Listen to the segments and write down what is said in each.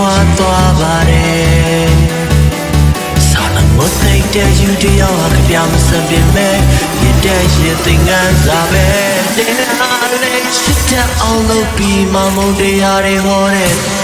သွားသွားပါတယ်စာလမသိတဲ့ယူတယောက်ဟာကြမစပင်မဲ့ရတဲ့ရသင်္ကန်းစာပဲတင်ဟာလေးချစ်တဲ့အောင်လို့ပြီးမမုန်းတရားတွေဟောတဲ့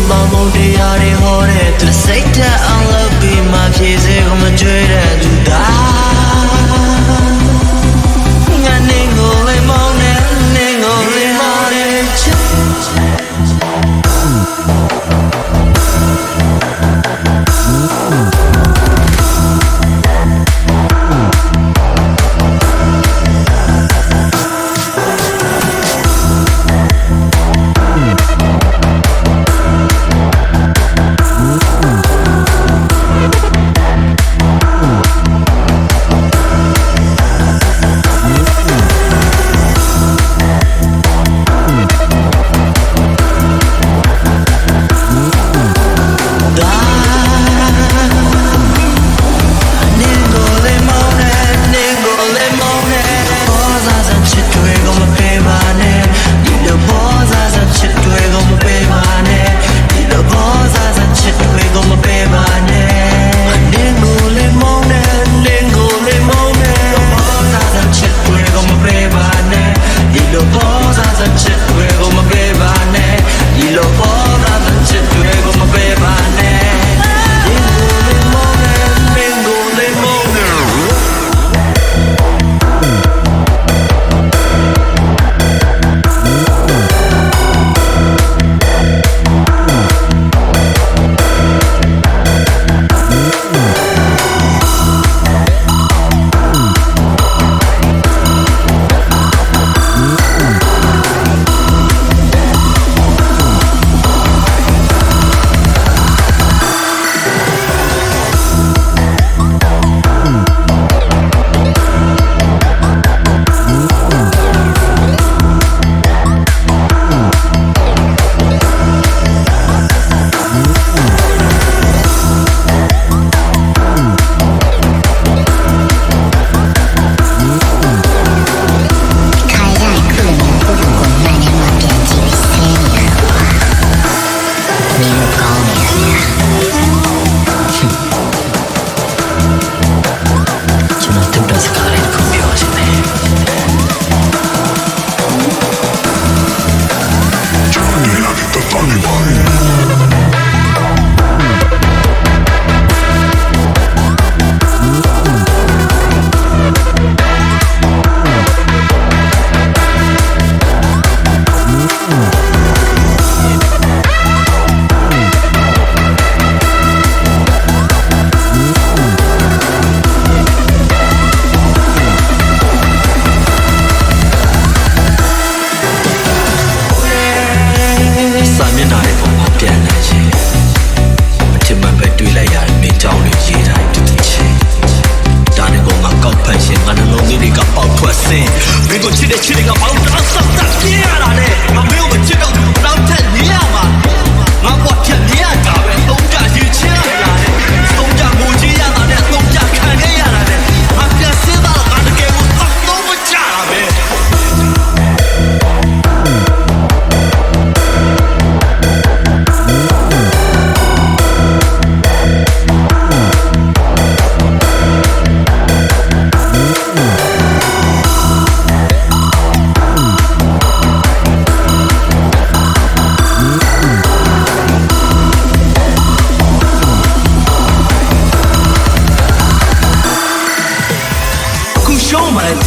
မမုန်းတရားတွေဟောတဲ့သူစိတ်တက်အောင်လုပ်ပြီးမှဖြည့်စေကိုမကြွေးတဲ့သူသားငါနေကိုလေးမောင်းနေနေကိုလေးမောင်းနေချစ်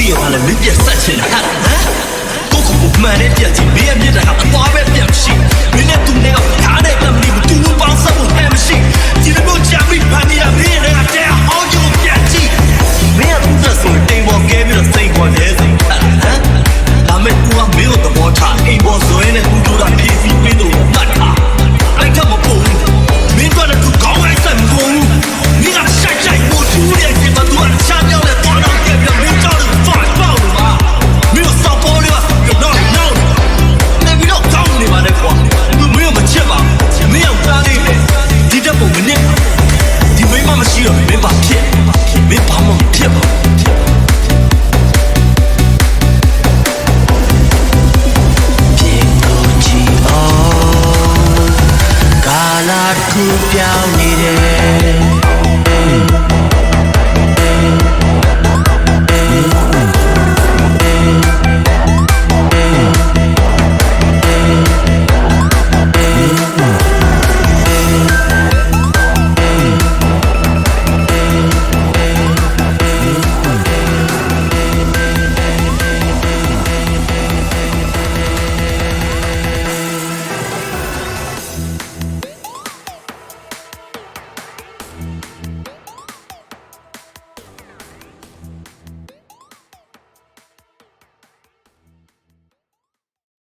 သိရပါလေမင်းပြတ်ဆက်ချင်တာဟာကိုကိုကိုမှန်တဲ့ပြတ်ကြီးမင်းရဲ့မြတ်တာကအသွားပဲပြတ်ရှိမင်းနဲ့သူနဲ့ကထားတဲ့ကမ္ဘာမီဘူးသူပေါင်းစပ်ဖို့ဟဲ့မရှိဒီလိုမျိုးချမ်းပြီးဖန်နေရမင်း တစ်ခုပြောင်းနေတယ်